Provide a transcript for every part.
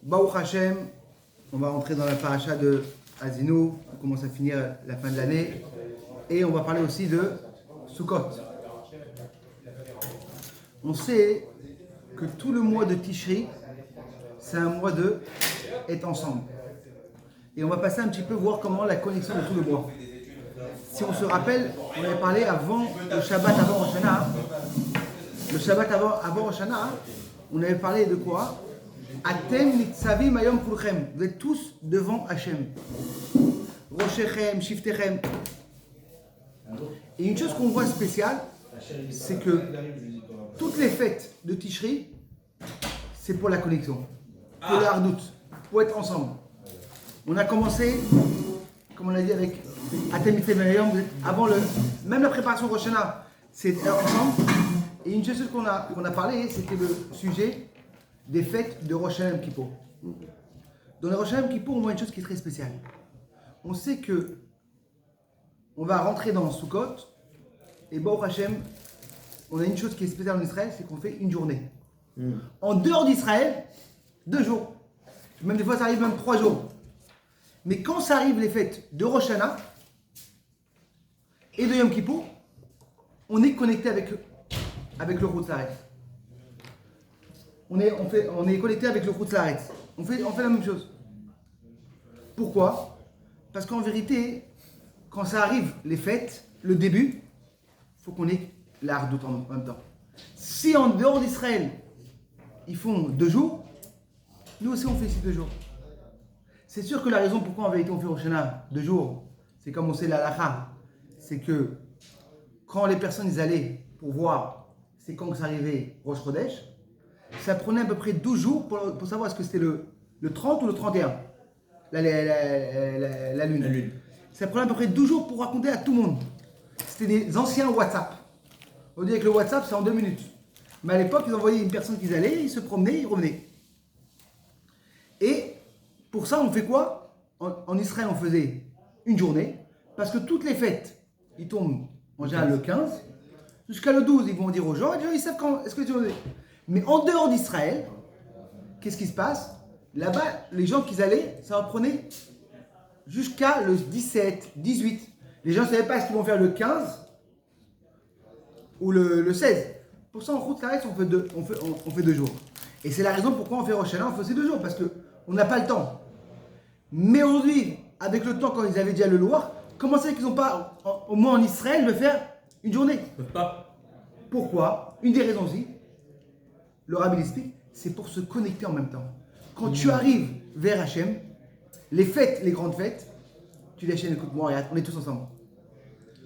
Baruch Hashem, on va rentrer dans la paracha de Azino, on commence à finir la fin de l'année, et on va parler aussi de Sukkot. On sait que tout le mois de Tishri, c'est un mois de être ensemble. Et on va passer un petit peu voir comment la connexion de tout le mois. Si on se rappelle, on avait parlé avant le Shabbat avant Rosh Hashanah. Le Shabbat avant Rosh Hashanah, on avait parlé de quoi? Atem nitzavim hayom kulchem. Vous êtes tous devant Hachem. Roshechem, Shiftechem. Et une chose qu'on voit spéciale, c'est que toutes les fêtes de Tishri, c'est pour la connexion, pour le hardout, pour être ensemble. On a commencé, comme on l'a dit, avec Atem nitzavim hayom, avant même la préparation Rosh Hashanah, c'est ensemble. Et une chose qu'on a parlé, c'était le sujet des fêtes de Rosh Hashanah Yom Kippour. Dans le Rosh Hashanah Yom Kippour, on voit une chose qui est très spéciale. On sait que on va rentrer dans Sukkot, et Baruch Hashem, on a une chose qui est spéciale en Israël, c'est qu'on fait une journée. En dehors d'Israël, 2 jours. Même des fois, ça arrive même 3 jours. Mais quand ça arrive les fêtes de Rosh Hashanah et de Yom Kippour, on est connecté avec le Chutz La'aretz. On est connecté avec le Chutz La'aretz. On fait la même chose. Pourquoi? Parce qu'en vérité, quand ça arrive, les fêtes, le début, il faut qu'on ait la hardout en même temps. Si en dehors d'Israël, ils font 2 jours, nous aussi on fait ici 2 jours. C'est sûr que la raison pourquoi en vérité on fait Rosh Hashanah 2 jours, c'est comme on sait la halakha, c'est que quand les personnes ils allaient pour voir c'est quand que ça arrivait Rosh Chodesh, ça prenait à peu près 12 jours pour savoir est-ce que c'était le 30 ou le 31, la lune. Ça prenait à peu près 12 jours pour raconter à tout le monde. C'était des anciens WhatsApp. On dit que le WhatsApp, c'est en 2 minutes. Mais à l'époque, ils envoyaient une personne qui allait, ils se promenaient, ils revenaient. Et pour ça, on fait quoi? En Israël, on faisait une journée, parce que toutes les fêtes, ils tombent en général le 15, jusqu'à le 12, ils vont dire aux gens, ils savent quand est-ce que tu veux. Mais en dehors d'Israël, qu'est-ce qui se passe? Là-bas, les gens qui allaient, ça leur prenait jusqu'à le 17, 18. Les gens ne savaient pas ce qu'ils vont faire le 15 ou le 16. Pour ça, en Chutz La'aretz, on fait 2 jours. Et c'est la raison pourquoi on fait Rosh Hashanah, on fait ces 2 jours, parce qu'on n'a pas le temps. Mais aujourd'hui, avec le temps, quand ils avaient déjà le Loir, comment c'est qu'ils n'ont pas, au moins en Israël, de faire une journée? Ils peuvent pas. Pourquoi? Une des raisons aussi, le Rabbi l'explique, c'est pour se connecter en même temps. Quand tu arrives vers Hachem, les fêtes, les grandes fêtes, tu dis Hachem, écoute-moi, regarde, on est tous ensemble.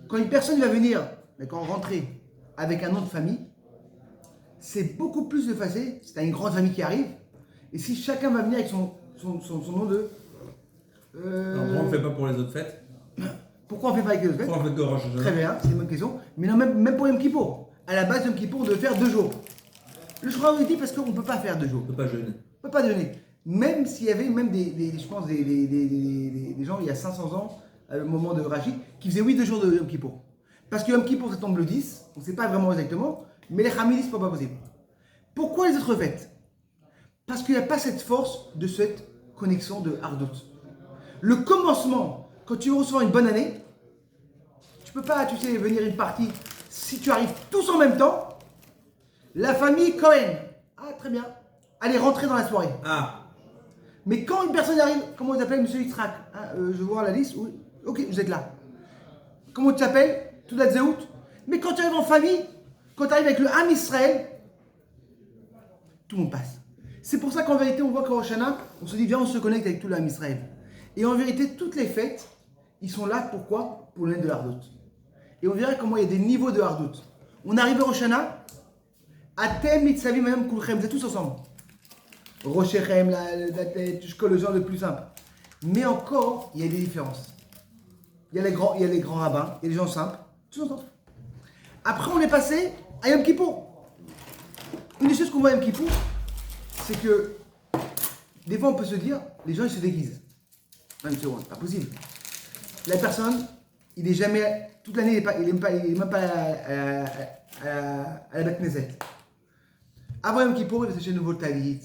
Quand une personne va venir, rentrer avec un nom de famille, c'est beaucoup plus facile. Si tu as une grande famille qui arrive, et si chacun va venir avec son nom de. Alors, pourquoi on ne fait pas pour les autres fêtes? Pourquoi on ne fait pas avec les autres fêtes? Pourquoi on fait que Rosh Hashanah? Très bien, c'est une bonne question. Mais non, même pour Yom Kippour. À la base, Yom Kippour, on devait faire 2 jours. Le Shura dit parce qu'on ne peut pas faire 2 jours. On ne peut pas jeûner. On ne peut pas jeûner. Même s'il y avait même je pense des gens il y a 500 ans, au moment de Rachid, qui faisaient 2 jours de Yom Kippour. Parce que Yom Kippour, ça tombe le 10, on ne sait pas vraiment exactement, mais les Hamidis, ce n'est pas possible. Pourquoi les autres fêtes? Parce qu'il n'y a pas cette force de cette connexion de hardout. Le commencement, quand tu veux recevoir une bonne année, tu ne peux pas, venir une partie, si tu arrives tous en même temps, la famille Cohen, ah très bien, allez rentrer dans la soirée. Ah. Mais quand une personne arrive, comment on t'appelle, monsieur Yitzhak? Je vois la liste, oui. Ok, vous êtes là. Comment tu t'appelles? Toudat Zéhout. Mais quand tu arrives en famille, quand tu arrives avec le Ham Israël, tout le monde passe. C'est pour ça qu'en vérité, on voit qu'en Rosh Hashanah, on se dit, viens, on se connecte avec tout le Ham Israël. Et en vérité, toutes les fêtes, ils sont là, pourquoi? Pour l'année de hardout. Et on verra comment il y a des niveaux de hardout. On arrive à Rosh Hashanah, Atem mitzavim hayom kulchem, vous êtes tous ensemble. Roshechem, la tête, jusqu'au le genre le plus simple. Mais encore, il y a des différences. Il y a les grands rabbins, il y a les gens simples, tous ensemble. Après, on est passé à Yom Kippour. Une des choses qu'on voit à Yom Kippour, c'est que des fois, on peut se dire, les gens ils se déguisent. Une seconde, c'est pas possible. La personne, il est jamais, toute l'année, il n'est même pas à la Beth Knesset. Avant Yom Kippour, il va s'acheter un nouveau talit.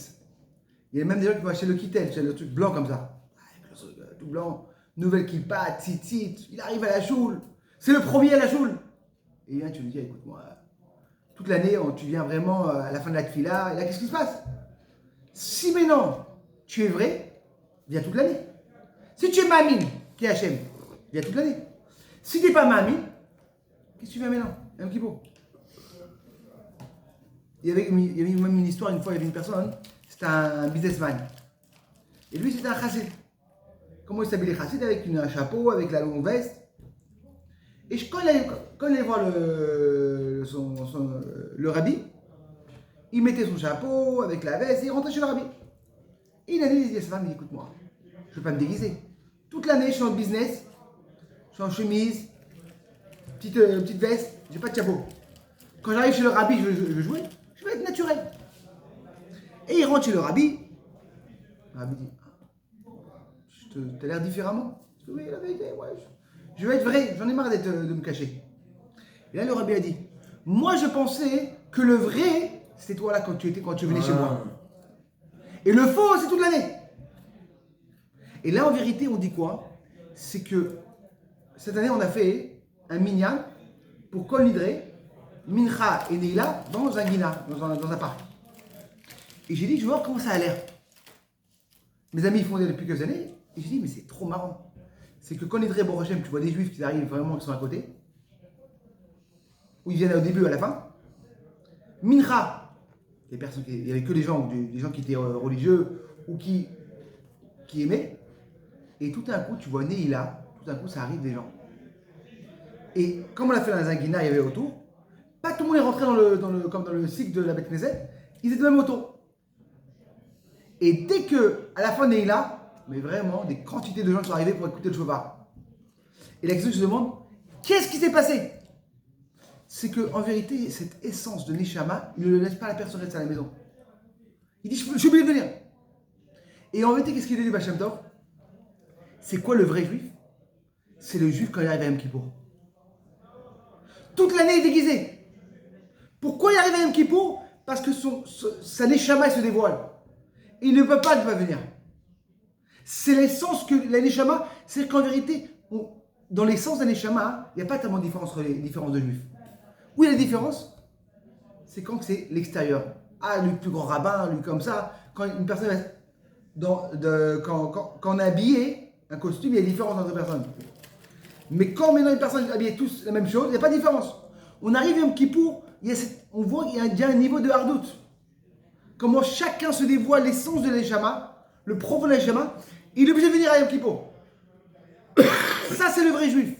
Il y a même des gens qui vont acheter le kittel, c'est le truc blanc comme ça. Avec le truc, tout blanc, nouvelle kippa, tzitzit, il arrive à la choule. C'est le premier à la choule. Et là, tu lui dis, écoute-moi, toute l'année, tu viens vraiment à la fin de la tfila, et là, qu'est-ce qui se passe? Si maintenant, tu es vrai, viens toute l'année. Si tu es mamine, qui est Hachem, viens toute l'année. Si tu n'es pas mamine, qu'est-ce que tu viens maintenant? Un petit pot. Il y avait même une histoire, une fois, il y avait une personne, c'était un businessman. Et lui, c'était un chassid. Comment il s'habillait chassid? Avec un chapeau, avec la longue veste. Et quand il allait voir le rabbi, il mettait son chapeau avec la veste et il rentrait chez le rabbi. Et il a dit à sa femme, écoute-moi, je ne veux pas me déguiser. Toute l'année, je suis en business, je suis en chemise, petite veste, j'ai pas de chapeau. Quand j'arrive chez le rabbi, je veux jouer, je vais être naturel. Et il rentre chez le rabbi dit, t'as l'air différemment. Je dis, oui, la vérité, ouais, je veux être vrai, j'en ai marre de me cacher. Et là, le rabbi a dit, moi je pensais que le vrai, c'était toi là quand tu venais chez moi. Et le faux, c'est toute l'année. Et là, en vérité, on dit quoi? C'est que cette année, on a fait un minyan pour Kol Nidre, Mincha et Neila dans un guina, dans un parc. Et j'ai dit, je vais voir comment ça a l'air. Mes amis font depuis quelques années. Et j'ai dit, mais c'est trop marrant. C'est que Kol Nidre, Baruch Hashem, tu vois des juifs qui arrivent vraiment, qui sont à côté. Où ils viennent au début, à la fin. Mincha, il n'y avait que des gens qui étaient religieux ou qui aimaient. Et tout d'un coup, tu vois Neila, tout d'un coup, ça arrive des gens. Et comme on l'a fait dans un guina, il y avait autour. Pas tout le monde est rentré comme dans le cycle de la Beth Knesset, ils étaient même autour. Et dès que, à la fin de Neila, mais vraiment, des quantités de gens sont arrivés pour écouter le shofar. Et la question que je demande, qu'est-ce qui s'est passé? C'est qu'en vérité, cette essence de Neshama, il ne laisse pas la personne rester à la maison. Il dit, je suis obligé de venir. Et en vérité, qu'est-ce qu'il dit du Baal Shem Tov? C'est quoi le vrai juif? C'est le juif quand il arrive à Yom Kippour. Toute l'année, il est déguisé. Pourquoi il arrive à Yom Kippour? Parce que sa Neshama se dévoile. Et il ne peut pas ne pas venir. C'est l'essence que la Neshama, c'est qu'en vérité, dans l'essence de la Neshama, il n'y a pas tellement de différence entre les différences de juifs. Où il y a la différence? C'est quand c'est l'extérieur. Ah, lui plus grand rabbin, lui comme ça. Quand une personne, quand on est habillé, un costume, il y a une différence entre les personnes. Mais quand maintenant une personne est habillée tous la même chose, il n'y a pas de différence. On arrive à Yom Kippour, on voit qu'il y a déjà un niveau de hardout. Comment chacun se dévoile l'essence de l'Eshama, le profond de l'Eshama, il est obligé de venir à Yom Kippour. Ça, c'est le vrai juif.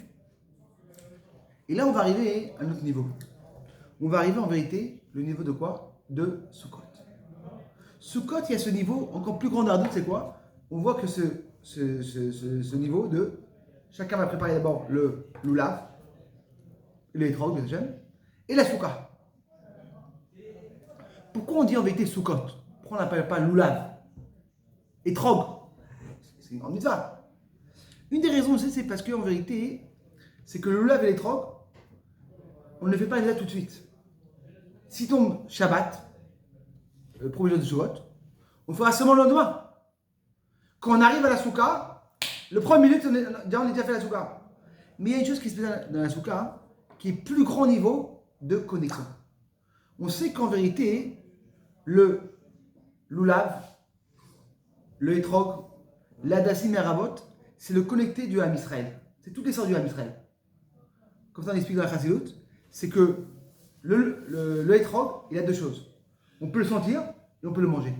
Et là, on va arriver à un autre niveau. On va arriver en vérité, le niveau de quoi? De Sukkot. Sukkot, il y a ce niveau encore plus grand d'hardout, c'est quoi? On voit que ce niveau de... Chacun va préparer d'abord le lulav, le etrog, bien sûr, et la souka. Pourquoi on dit en vérité Sukkot? Pourquoi on n'appelle pas lulav? Etrog? C'est une grande mitzvah. Une des raisons aussi, c'est parce qu'en vérité, c'est que le lulav et l'étrog, on ne le fait pas déjà tout de suite. Si tombe Shabbat, le premier jour de Sukkot, on fera seulement le lendemain. Quand on arrive à la souka, le premier minute, on a déjà fait la souka. Mais il y a une chose qui se fait dans la souka, qui est plus grand niveau de connexion. On sait qu'en vérité, le lulav, le etrog, l'adassim et Aravot, c'est le connecté du Ham Israël. C'est toutes les sortes du Ham Israël. Comme ça, on explique dans la Chassidut, c'est que le etrog, il a deux choses. On peut le sentir et on peut le manger.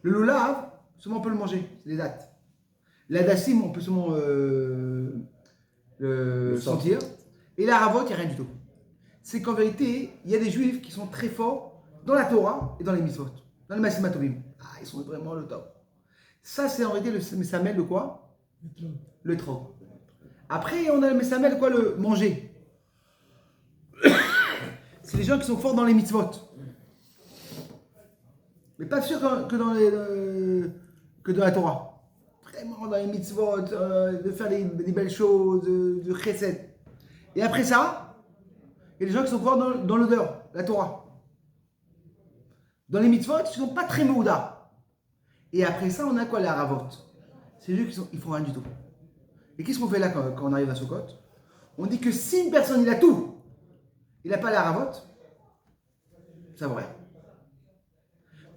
Le lulav, seulement on peut le manger, c'est des dates. L'adassim, on peut seulement le sentir. Et la Aravot, il n'y a rien du tout. C'est qu'en vérité, il y a des juifs qui sont très forts dans la Torah et dans les mitzvot, dans les Masim Tovim. Ah, ils sont vraiment le top. Ça, c'est en réalité le Mesamel de quoi? Le etrog. Après, on a le Mesamel de quoi? Le manger. C'est les gens qui sont forts dans les mitzvot. Mais pas sûr que dans la Torah. Vraiment dans les mitzvot, de faire des belles choses, de chesed. Et après ça, il y a des gens qui sont forts dans l'odeur, la Torah. Dans les mitzvot, ils ne sont pas très mouda. Et après ça, on a quoi, la ravote? C'est eux qui font rien du tout. Et qu'est-ce qu'on fait là quand on arrive à Sukkot? On dit que si une personne, il a tout, il n'a pas la ravote, ça vaut rien.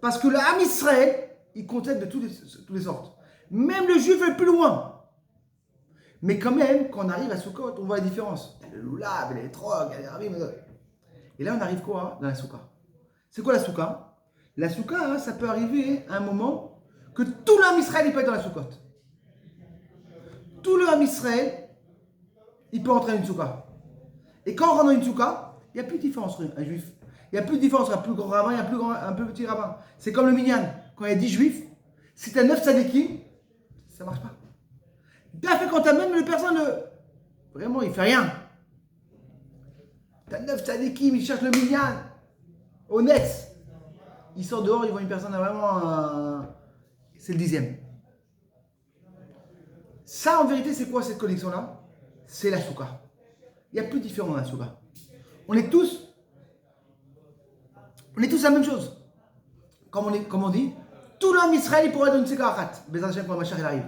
Parce que le Ham Israël, il conteste de toutes les sortes. Même le juif est plus loin. Mais quand même, quand on arrive à Sukkot, on voit la différence. Il y a le loulav, il y a les trogs, il y a les rabim. Et là, on arrive quoi dans la soukha? C'est quoi la soukha? La soukha, ça peut arriver à un moment que tout le Ham Israël, il peut être dans la Sukkot. Tout le Ham Israël, il peut entrer dans une soukha. Et quand on rentre dans une soukha, il n'y a plus de différence entre un juif. Il n'y a plus de différence entre un plus grand rabbin et un plus petit rabbin. C'est comme le minyan. Quand il y a 10 juifs, si tu as 9 tzadikim, ça ne marche pas. Bien fait quand tu as même le personne, vraiment, il ne fait rien. Tu as 9 tzadikim, il cherche le minyan. Honnête. Il sort dehors, il voit une personne vraiment. C'est le 10e. Ça, en vérité, c'est quoi cette connexion-là? C'est la soukha. Il n'y a plus de différence dans la soukha. On est tous la même chose. Comme on dit, tout l'homme Israël, il pourrait donner une sékarat. Bézat Hashem, quand Mashiach arrive.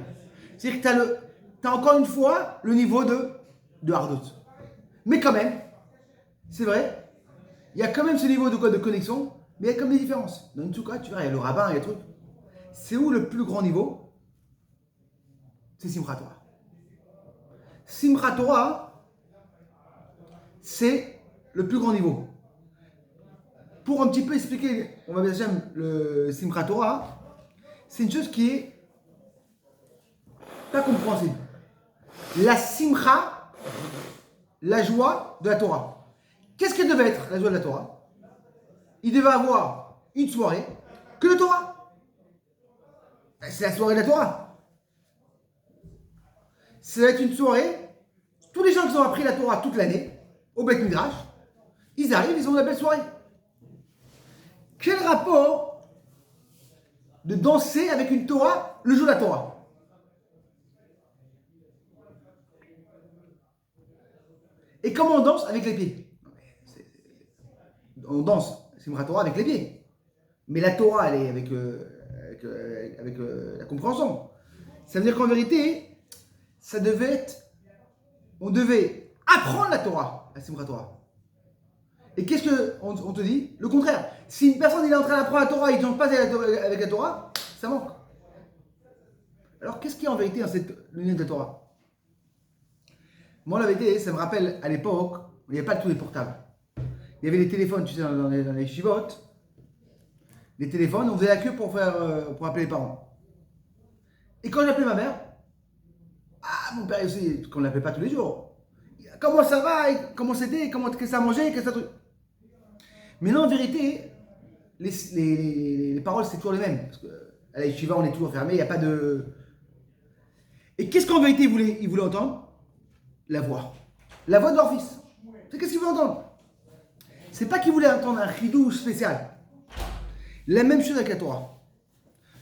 C'est-à-dire que tu as encore une fois le niveau de Hardot. Mais quand même, c'est vrai, il y a quand même ce niveau de connexion, mais il y a comme des différences. Dans une soukha, tu vois, il y a le rabbin, il y a le truc. C'est où le plus grand niveau? C'est Simchat Torah. Simchat Torah, c'est le plus grand niveau. Pour un petit peu expliquer, on va bien sûr le Simchat Torah, c'est une chose qui est pas compréhensible. La Simcha, la joie de la Torah. Qu'est-ce que devait être la joie de la Torah? Il devait avoir une soirée que de Torah. C'est la soirée de la Torah. Ça va être une soirée, tous les gens qui ont appris la Torah toute l'année, au Beth Midrash, ils arrivent, ils ont une belle soirée. Quel rapport de danser avec une Torah le jour de la Torah? Et comment on danse? Avec les pieds. On danse Simchat Torah avec les pieds. Mais la Torah, elle est avec la compréhension. Ça veut dire qu'en vérité, ça devait être... On devait apprendre la Torah, la Simchat Torah. Et qu'est-ce qu'on te dit? Le contraire. Si une personne est en train d'apprendre la Torah et il ne danse pas avec la Torah, ça manque. Alors qu'est-ce qu'il y a en vérité dans cette lunette de Torah? Moi, la vérité, ça me rappelle à l'époque, il n'y avait pas tous les portables. Il y avait les téléphones, tu sais, dans les chivotes. Les téléphones, on faisait la queue pour appeler les parents. Et quand j'appelais ma mère, mon père aussi, qu'on ne l'appelait pas tous les jours. Comment ça va? Comment c'était? Qu'est-ce que ça a mangé? Qu'est-ce que ça... Mais non, en vérité, les paroles, c'est toujours les mêmes. Parce qu'à la yeshiva, on est toujours fermé, il n'y a pas de... Et qu'est-ce qu'en vérité ils voulaient entendre? La voix. La voix de leur fils. C'est qu'est-ce qu'ils voulaient entendre? C'est pas qu'ils voulaient entendre un chidouche spécial. La même chose avec la Torah.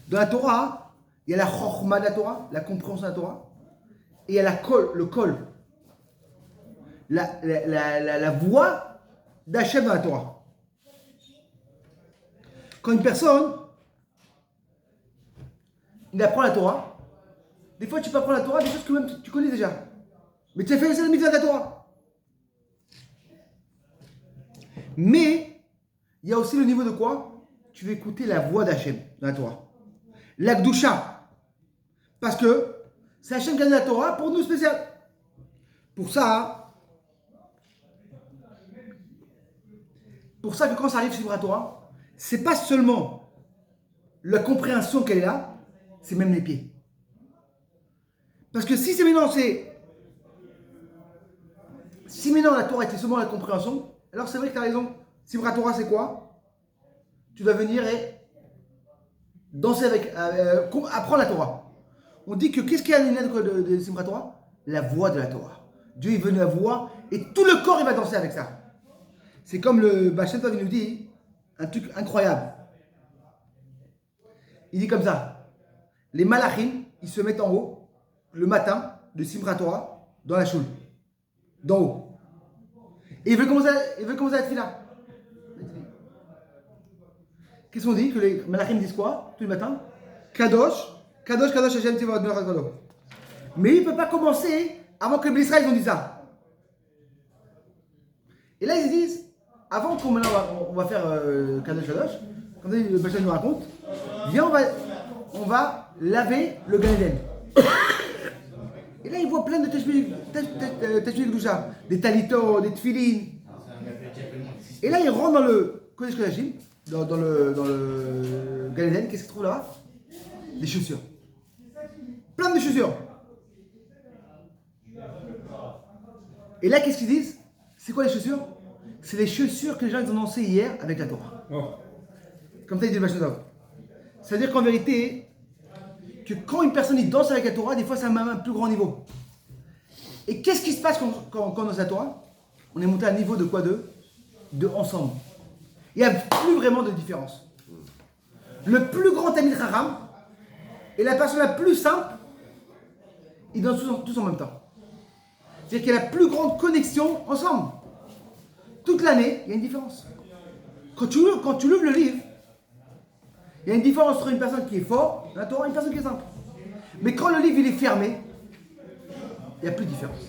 Dans la Torah, il y a la chorma de la Torah, la compréhension de la Torah, et il y a le kol, la voix d'Hachem dans la Torah. Quand une personne, il apprend la Torah, des fois tu peux apprendre la Torah, des choses que même tu connais déjà. Mais tu as fait la mitzvah de la Torah. Mais, il y a aussi le niveau de quoi? Tu veux écouter la voix d'Hachem dans la Torah. L'Akdusha. Parce que c'est Hachem qui a donné la Torah pour nous spécial. Pour ça que quand ça arrive sur la Torah, c'est pas seulement la compréhension qu'elle est là, c'est même les pieds. Parce que si maintenant la Torah était seulement la compréhension, alors c'est vrai que tu as raison. Simchat Torah, c'est quoi? Tu dois venir et danser apprendre la Torah. On dit que qu'est-ce qu'il y a de Simchat Torah? La voix de la Torah. Dieu est venu la voix et tout le corps il va danser avec ça. C'est comme le Baal Shem Tov nous dit un truc incroyable. Il dit comme ça: les malachim, ils se mettent en haut le matin de Simchat Torah dans la choule, d'en haut. Et il veut commencer à être là. Qu'est-ce qu'on dit? Que les malachim disent quoi tous les matins? Kadosh, Kadosh, Kadosh, Hashem, Tzivot, Kadosh. Mais il ne peut pas commencer avant que les Israël ont dit ça. Et là, ils se disent, avant qu'on on va faire Kadosh, Kadosh, comme ça, le Bachelor nous raconte, viens, on va laver le Gan Eden. Et là, ils voient plein de Teshuvah Kedusha, des talitos, des tefilines. Et là, ils rentrent dans le Kodesh Kodashim, dans le Gan Eden. Qu'est-ce qu'ils trouvent là-bas? Des chaussures. Plein de chaussures. Et là, qu'est-ce qu'ils disent? C'est quoi les chaussures? C'est les chaussures que les gens ils ont lancées hier avec la Torah. Oh. Comme ça, ils disent le Bachelor. C'est-à-dire qu'en vérité, que quand une personne il danse avec la Torah, des fois, c'est à un plus grand niveau. Et qu'est-ce qui se passe quand on danse la Torah? On est monté à un niveau de quoi? De ensemble. Il n'y a plus vraiment de différence. Le plus grand Talmid Chacham et la personne la plus simple, ils dansent tous en même temps. C'est-à-dire qu'il y a la plus grande connexion ensemble. Toute l'année, il y a une différence. Quand tu ouvres le livre, il y a une différence entre une personne qui est forte et une personne qui est simple. Mais quand le livre il est fermé, il n'y a plus de différence.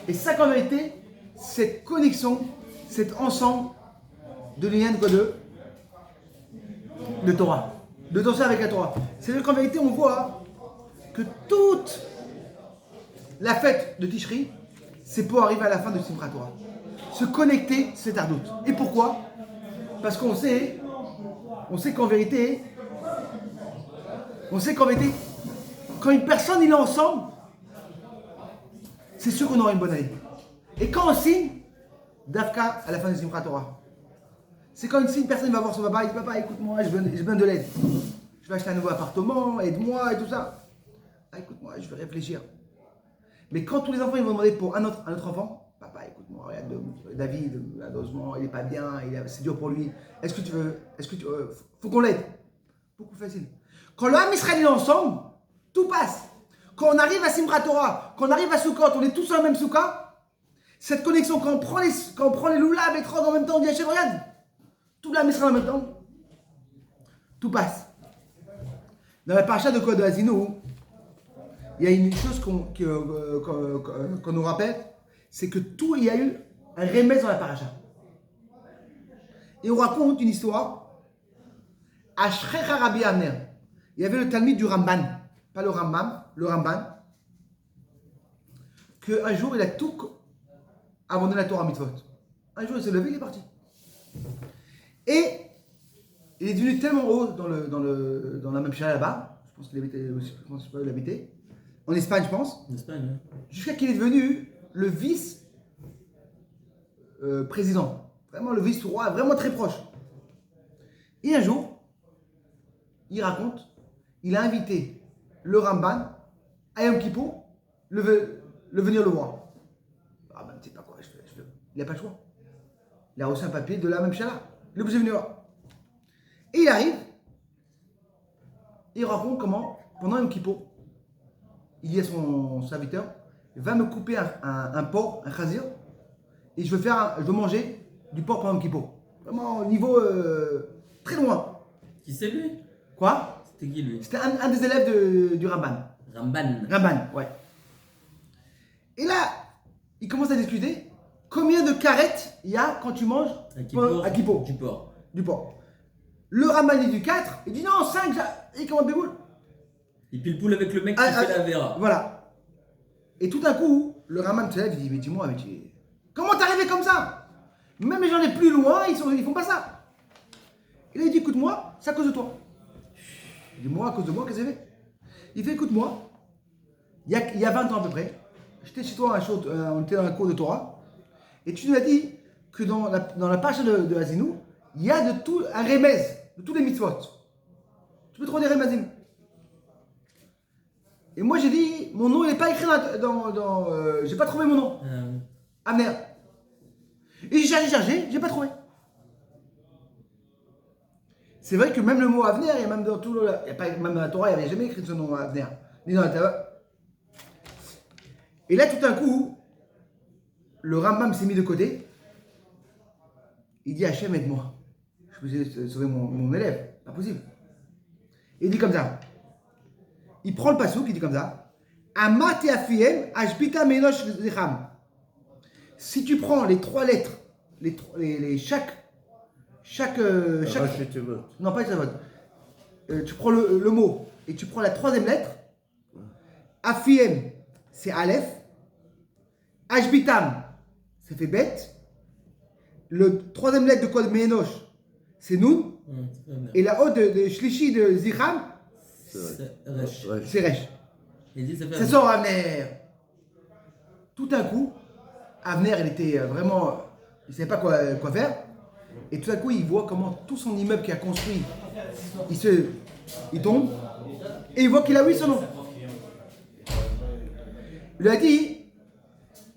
Et ça, qu'en vérité, cette connexion, cet ensemble de lien de Torah, de danser avec la Torah. C'est-à-dire qu'en vérité, on voit que toute la fête de Tishri, c'est pour arriver à la fin de Simchat Torah. Se connecter, c'est Ardout. Et pourquoi? Parce qu'on sait qu'en vérité, quand une personne il est ensemble, c'est sûr qu'on aura une bonne année. Et quand on signe, Dafka à la fin de Simchat Torah, c'est quand une personne va voir son papa, il dit papa, écoute-moi, j'ai besoin de l'aide. Je vais acheter un nouveau appartement, aide-moi et tout ça. Ah, écoute-moi, je vais réfléchir. Mais quand tous les enfants ils vont demander pour un autre enfant, papa, écoute-moi, regarde, David, malheureusement, il n'est pas bien, c'est dur pour lui. Est-ce que tu veux, faut qu'on l'aide. Beaucoup facile. Quand le Ham Israël est ensemble, tout passe. Quand on arrive à Simchat Torah, quand on arrive à Sukkot, on est tous sur le même Soukha. Cette connexion, quand on prend les loulav et trog en même temps, on dit Hachem, regarde, tout le Ham Israël en même temps, tout passe. Dans la paracha de quoi de Haazinu, il y a une chose qu'on nous rappelle, c'est que tout, il y a eu un remède dans la paracha. Et on raconte une histoire. À Shrecha Rabbi Avner, il y avait le Talmid du Ramban, pas le Rambam, le Ramban, qu'un jour il a tout abandonné la Torah mitzvot. Un jour il s'est levé, il est parti. Et il est devenu tellement haut dans la même chalet là-bas, je pense qu'il habitait aussi, je pense qu'il habitait, en Espagne, je pense. En Espagne, oui. Jusqu'à qu'il est devenu le vice-président. Vraiment le vice-roi, vraiment très proche. Et un jour, il raconte, il a invité le Ramban à Yom Kippour venir le voir. Ah ben, tu sais pas quoi, il n'a pas le choix. Il a reçu un papier de la même chala. Il est obligé de venir voir. Et il arrive, il raconte comment, pendant Yom Kippour, il dit à son serviteur, va me couper un porc, un chazir, et je veux manger du porc pendant Yom Kippour. Vraiment au niveau très loin. Qui c'est lui? Quoi? C'était qui lui? C'était un des élèves du Ramban. Ramban, ouais. Et là, il commence à discuter. Combien de carettes il y a quand tu manges à Kippour? Du porc. Le Ramban dit du 4, il dit non, 5, il commence Béboul. Il pile poule avec le mec qui fait la vera. Voilà. Et tout d'un coup, le Ramban se lève, il dit mais dis-moi, comment t'es arrivé comme ça? Même les gens les plus loin, ils font pas ça. Et là, il dit écoute-moi, c'est à cause de toi. Il dit moi, à cause de moi, qu'est-ce que j'ai fait? Il fait écoute-moi, il y a 20 ans à peu près, j'étais chez toi, on était dans un cours de Torah, et tu nous as dit que dans la page de Haazinu, il y a de tout un remez, de tous les mitzvot. Tu peux trouver des remezim. Et moi j'ai dit, mon nom il n'est pas écrit j'ai pas trouvé mon nom. Avner. Et j'ai cherché, j'ai pas trouvé. C'est vrai que même le mot Avner, et même dans tout même dans la Torah, il n'y avait jamais écrit ce nom Avner. Ni dans la Torah. Et là tout d'un coup, le Rambam s'est mis de côté. Il dit Hachem, aide-moi. Je vous ai sauvé mon élève. Pas possible. Il dit comme ça. Il prend le pasouk, il dit comme ça. Amati afiem ashbita menosh zicham. Si tu prends les 3 lettres, chaque non pas les vote. Tu prends le mot et tu prends la 3e lettre. Afiem, c'est Aleph. Ashbitam, ça fait bête. Le 3e lettre de quoi de Menosh, c'est Noun. Et la haute de Shlishi de Zicham, c'est Resh. Ça sort Avner. Tout d'un coup, Avner, il était vraiment. Il ne savait pas quoi faire. Et tout d'un coup, il voit comment tout son immeuble qu'il a construit, il tombe. Et il voit qu'il a oui son nom. Il lui a dit,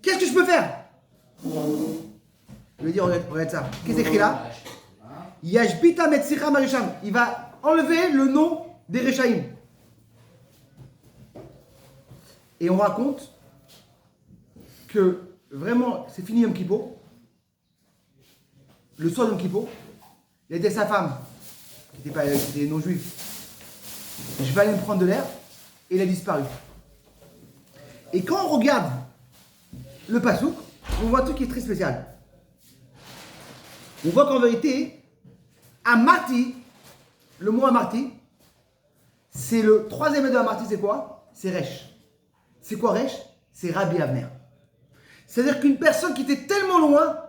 qu'est-ce que je peux faire? Il lui a dit, regarde ça. Qu'est-ce que c'est écrit là? Yashbita Metzira Marisham. Il va enlever le nom des Rechaïm. Et on raconte que vraiment, c'est fini Yom Kippour. Le soir de Yom Kippour, il a dit à sa femme, qui était non-juif, je vais aller me prendre de l'air, et il a disparu. Et quand on regarde le pasouk, on voit un truc qui est très spécial. On voit qu'en vérité, Amarti, le mot Amarti, c'est le 3e lettre de Amarti, c'est quoi? C'est Resh. C'est quoi Resh? C'est Rabbi Avner. C'est-à-dire qu'une personne qui était tellement loin,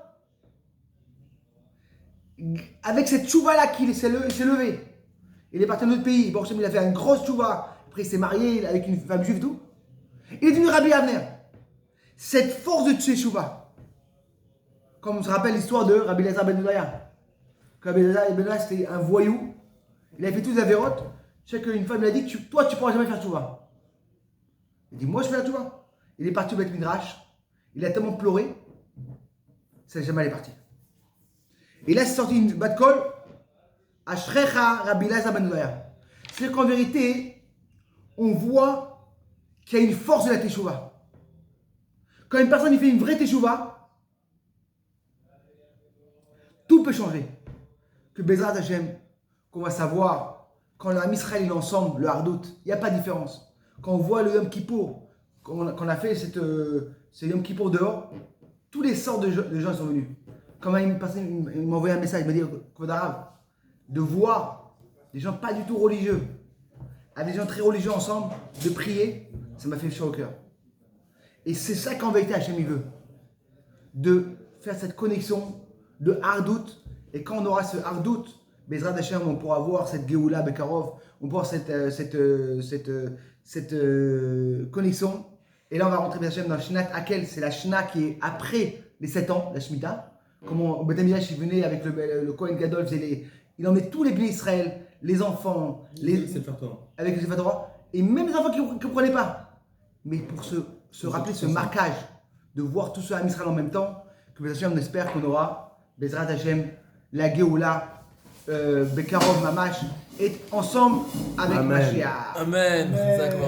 avec cette chouva-là qu'il s'est levé, il est parti dans notre pays, bon, il a fait une grosse chouva, après il s'est marié avec une femme juive et tout, il est devenu Rabbi Avner. Cette force de Tchouva, comme on se rappelle l'histoire de Rabbi Elazar ben Doudaya. Rabbi Elazar ben Doudaya, c'était un voyou, il avait fait toutes les avérotes, je sais qu'une femme lui a dit, toi tu ne pourras jamais faire Tchouva. Il dit, moi je fais la Tchouva. Il est parti au Beth Midrash, il a tellement pleuré, ça n'est jamais allé partir. Et là, c'est sorti une bat kol, Ashrecha Rabbi Elazar ben Doudaya. C'est-à-dire qu'en vérité, on voit qu'il y a une force de la Teshuvah. Quand une personne fait une vraie Teshuvah, tout peut changer. Que Bezrat Hashem, qu'on va savoir, quand l'Am Israël est ensemble, le Hardout, il n'y a pas de différence. Quand on voit le Yom Kippour, quand on a fait ce Yom Kippour dehors, tous les sortes de gens sont venus. Quand une personne il m'a envoyé un message, il m'a dit, Kod Arav, de voir des gens pas du tout religieux, avec des gens très religieux ensemble, de prier, ça m'a fait chaud au cœur. Et c'est ça qu'en vérité Hachem il veut. De faire cette connexion de Hardout. Et quand on aura ce Hardout, Bezrat Hashem, on pourra voir cette Geoula Bekarov, on pourra voir cette connexion. Et là on va rentrer Hashem dans le Shnat Akel, c'est la Shna qui est après les 7 ans, la Shemitah. Comment au Beth Amikdash il venait avec le Kohen Gadol, il emmenait tous les bénis Israël, les enfants, avec les Sefer Torah, et même les enfants qui ne comprenaient pas. Mais pour se rappeler ce marquage, de voir tout ça à Israël en même temps, que Bezrat Hashem, on espère qu'on aura Bezrat Hashem, la Geoula, Bekarov Mamash, et ensemble avec Mashiach. Amen.